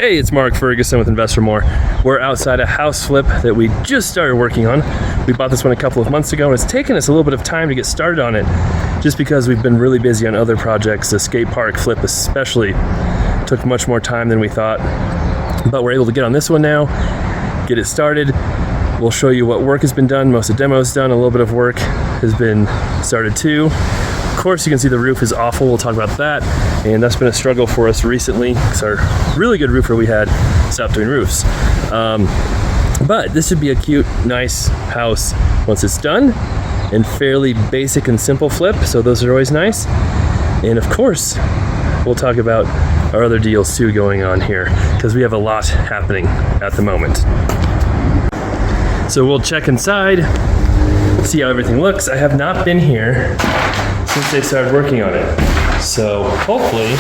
Hey, it's Mark Ferguson with Investor More. We're outside a house flip that we just started working on. We bought this one a couple of months ago, and it's taken us a little bit of time to get started on it just because we've been really busy on other projects. The skate park flip especially took much more time than we thought, but we're able to get on this one now, get it started. We'll show you what work has been done. Most of the demo is done. A little bit of work has been started too. Of course, you can see the roof is awful. We'll talk about that. And that's been a struggle for us recently because our really good roofer we had stopped doing roofs. But this should be a cute, nice house once it's done, and fairly basic and simple flip. So those are always nice. And of course, we'll talk about our other deals too going on here because we have a lot happening at the moment. So we'll check inside, see how everything looks. I have not been here since they started working on it. So hopefully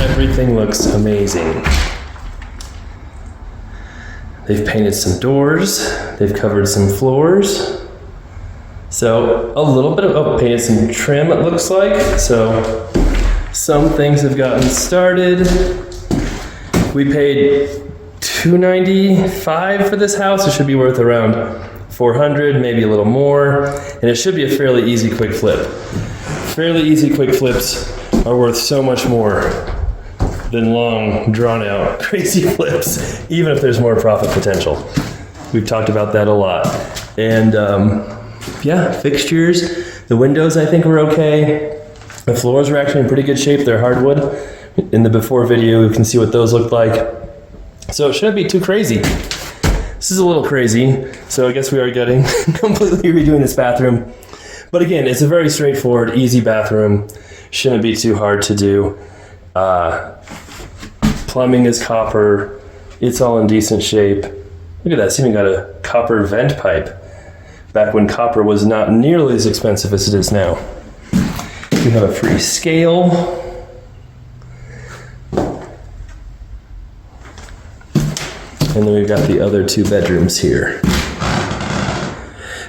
everything looks amazing. They've painted some doors, they've covered some floors. So a little bit of, painted some trim it looks like. So some things have gotten started. We paid $295 for this house. It should be worth around $400, maybe a little more. And it should be a fairly easy, quick flip. Fairly easy, quick flips are worth so much more than long, drawn-out, crazy flips, even if there's more profit potential. We've talked about that a lot. And yeah, fixtures, the windows I think were okay. The floors are actually in pretty good shape. They're hardwood. In the before video, you can see what those look like. So it shouldn't be too crazy. This is a little crazy, so I guess we are getting completely redoing this bathroom. But again, it's a very straightforward, easy bathroom. Shouldn't be too hard to do. Plumbing is copper. It's all in decent shape. Look at that, it's even got a copper vent pipe. Back when copper was not nearly as expensive as it is now. We have a free scale. And then we've got the other two bedrooms here.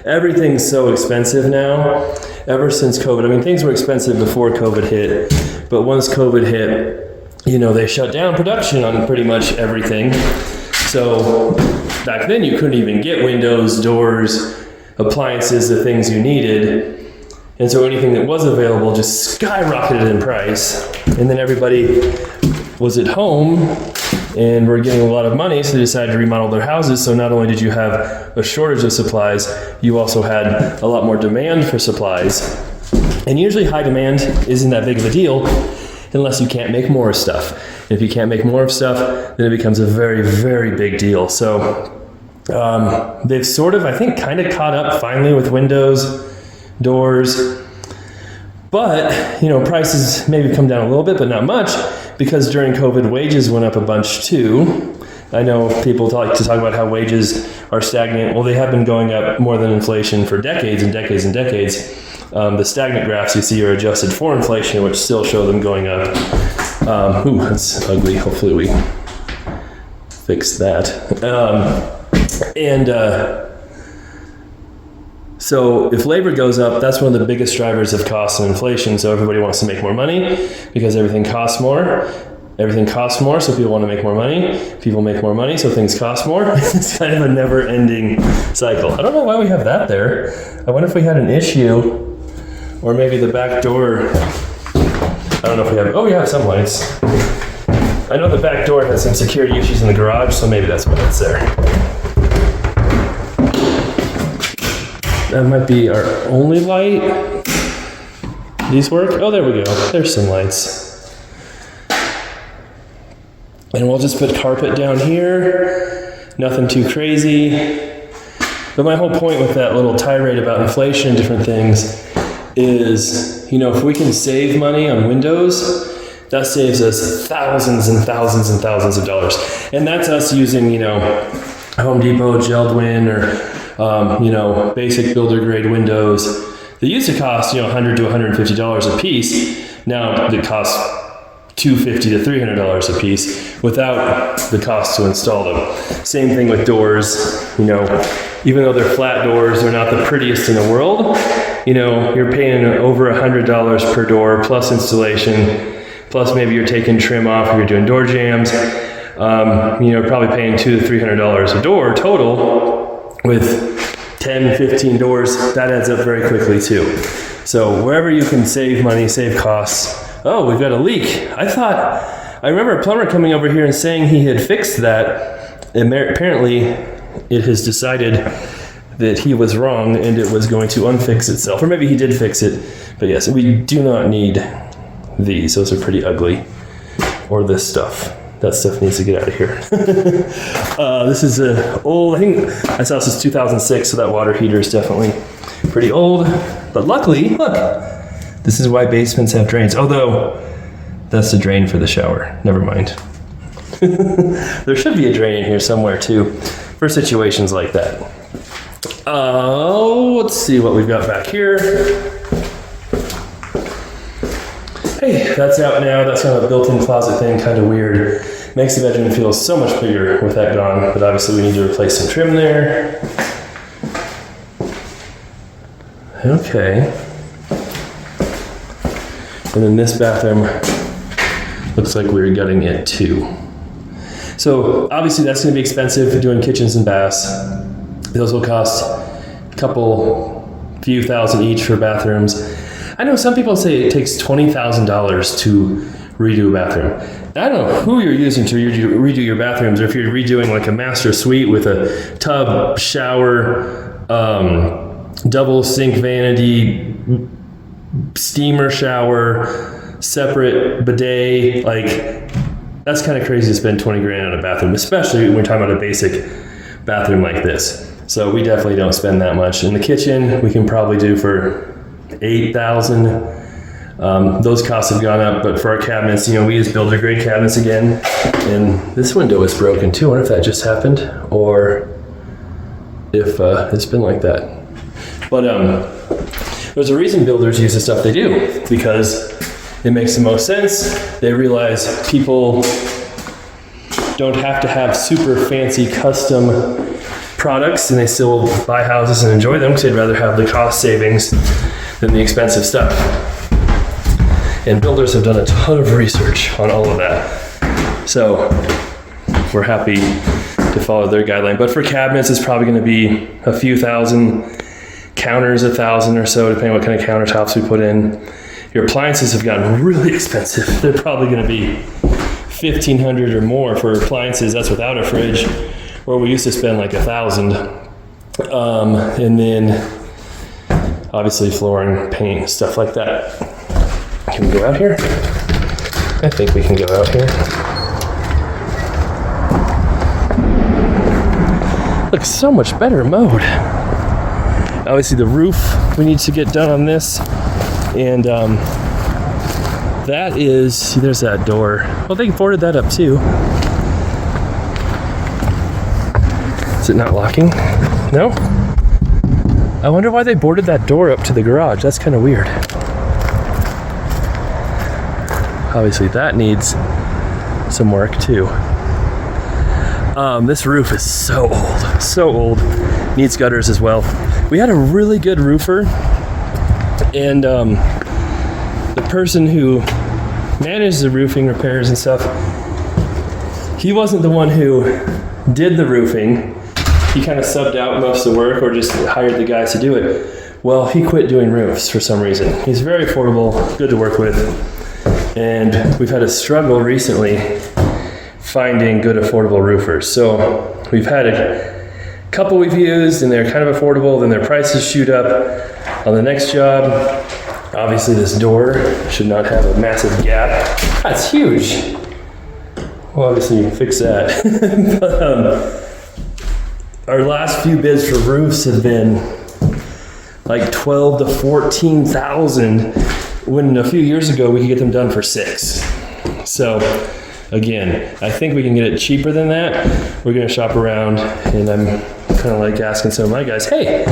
Everything's so expensive now, ever since COVID. I mean, things were expensive before COVID hit, but once COVID hit, you know, they shut down production on pretty much everything. So back then you couldn't even get windows, doors, appliances, the things you needed. And so anything that was available just skyrocketed in price. And then everybody was at home and we're getting a lot of money, so they decided to remodel their houses. So not only did you have a shortage of supplies, you also had a lot more demand for supplies. And usually high demand isn't that big of a deal unless you can't make more stuff. And if you can't make more of stuff, then it becomes a very, very big deal. So they've sort of, I think, kind of caught up finally with windows, doors. But, you know, prices maybe come down a little bit, but not much, because during COVID, wages went up a bunch too. I know people like to talk about how wages are stagnant. Well, they have been going up more than inflation for decades and decades and decades. The stagnant graphs you see are adjusted for inflation, which still show them going up. Ooh, that's ugly. Hopefully we fix that. So if labor goes up, that's one of the biggest drivers of cost and inflation. So everybody wants to make more money because everything costs more. Everything costs more, so people want to make more money. People make more money, so things cost more. It's kind of a never-ending cycle. I don't know why we have that there. I wonder if we had an issue, or maybe the back door. I don't know if we have, oh, we have some lights. I know the back door has some security issues in the garage, so maybe that's why it's there. That might be our only light. These work? Oh, there we go. There's some lights. And we'll just put carpet down here. Nothing too crazy. But my whole point with that little tirade about inflation and different things is, you know, if we can save money on windows, that saves us thousands and thousands and thousands of dollars. And that's us using, you know, Home Depot, Geldwin, or you know, basic builder grade windows. They used to cost, you know, $100 to $150 a piece. Now they cost $250 to $300 a piece without the cost to install them. Same thing with doors. You know, even though they're flat doors, they're not the prettiest in the world. You know, you're paying over $100 per door plus installation, plus maybe you're taking trim off or you're doing door jambs. Probably paying $200 to $300 a door total with 10, 15 doors. That adds up very quickly too. So wherever you can save money, save costs. Oh, we've got a leak. I remember a plumber coming over here and saying he had fixed that. And apparently it has decided that he was wrong and it was going to unfix itself. Or maybe he did fix it. But yes, we do not need these. Those are pretty ugly. Or this stuff. That stuff needs to get out of here. This is old. I think this house is 2006, so that water heater is definitely pretty old. But luckily, look, this is why basements have drains. Although, that's the drain for the shower. Never mind. There should be a drain in here somewhere too, for situations like that. Let's see what we've got back here. Hey, that's out now. That's kind of a built-in closet thing, kind of weird. Makes the bedroom feel so much bigger with that gone, but obviously we need to replace some trim there. Okay. And then this bathroom looks like we're gutting it too. So obviously that's going to be expensive doing kitchens and baths. Those will cost a few thousand each for bathrooms. I know some people say it takes $20,000 to redo a bathroom. I don't know who you're using to redo your bathrooms, or if you're redoing like a master suite with a tub, shower, double sink vanity, steamer shower, separate bidet. Like, that's kind of crazy to spend 20 grand on a bathroom, especially when we're talking about a basic bathroom like this. So we definitely don't spend that much. In the kitchen, we can probably do for $8,000. Those costs have gone up, but for our cabinets, we use builder grade cabinets again. And this window is broken too. I wonder if that just happened or if it's been like that. But there's a reason builders use the stuff they do, because it makes the most sense. They realize people don't have to have super fancy custom products, and they still buy houses and enjoy them because they'd rather have the cost savings than the expensive stuff. And builders have done a ton of research on all of that. So we're happy to follow their guideline. But for cabinets, it's probably going to be a few thousand. Counters, 1,000 or so, depending on what kind of countertops we put in. Your appliances have gotten really expensive. They're probably going to be $1,500 or more for appliances. That's without a fridge, where we used to spend like $1,000. And then obviously flooring, paint, stuff like that. Can we go out here? I think we can go out here. Looks so much better mode. Obviously the roof we need to get done on this. And that is, there's that door. Well, they boarded that up too. Is it not locking? No? I wonder why they boarded that door up to the garage. That's kind of weird. Obviously that needs some work too. This roof is so old. Needs gutters as well. We had a really good roofer, and the person who managed the roofing repairs and stuff, he wasn't the one who did the roofing. He kind of subbed out most of the work or just hired the guys to do it. Well, he quit doing roofs for some reason. He's very affordable, good to work with, and we've had a struggle recently finding good affordable roofers. So we've had a couple we've used, and they're kind of affordable, then their prices shoot up on the next job. Obviously this door should not have a massive gap. That's huge. Well, obviously you can fix that. But, our last few bids for roofs have been like 12 to 14,000, when a few years ago we could get them done for $6,000. So again, I think we can get it cheaper than that. We're gonna shop around, and I'm kind of like asking some of my guys, hey,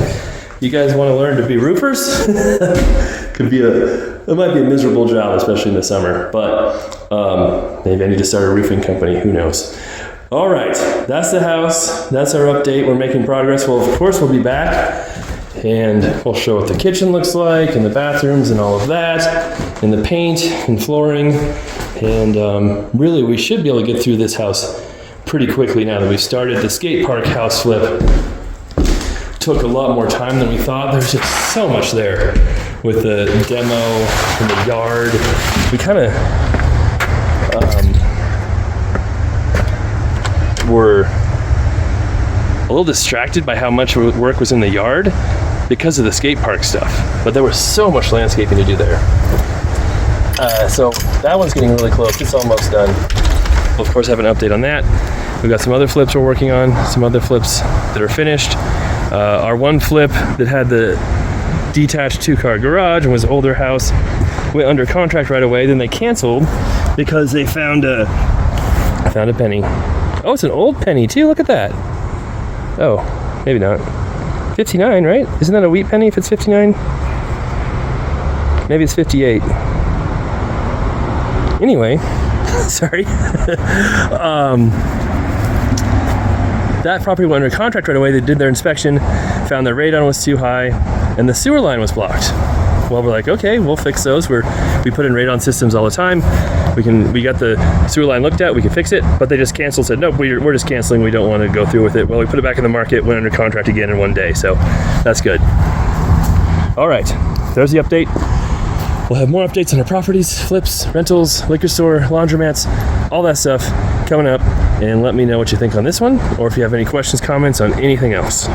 you guys want to learn to be roofers? It might be a miserable job, especially in the summer, but maybe I need to start a roofing company, who knows. All right, that's the house. That's our update. We're making progress. Well, of course, we'll be back, and we'll show what the kitchen looks like, and the bathrooms, and all of that, and the paint, and flooring, and really, we should be able to get through this house pretty quickly now that we've started. The skate park house flip took a lot more time than we thought. There's just so much there with the demo and the yard. We kind of were a little distracted by how much work was in the yard because of the skate park stuff. But there was so much landscaping to do there. So that one's getting really close. It's almost done. We'll of course have an update on that. We've got some other flips we're working on, some other flips that are finished. Our one flip that had the detached 2-car garage and was an older house went under contract right away. Then they canceled because they found a penny. Oh, it's an old penny too. Look at that. Oh, maybe not. 59, right? Isn't that a wheat penny if it's 59? Maybe it's 58. Anyway, sorry. That property went under contract right away. They did their inspection, found their radon was too high, and the sewer line was blocked. Well, we're like, okay, we'll fix those. We put in radon systems all the time. We got the sewer line looked at, we can fix it, but they just canceled, said, nope, we're just canceling, we don't want to go through with it. Well, we put it back in the market, went under contract again in one day, so that's good. All right, there's the update. We'll have more updates on our properties, flips, rentals, liquor store, laundromats, all that stuff coming up, and let me know what you think on this one, or if you have any questions, comments on anything else.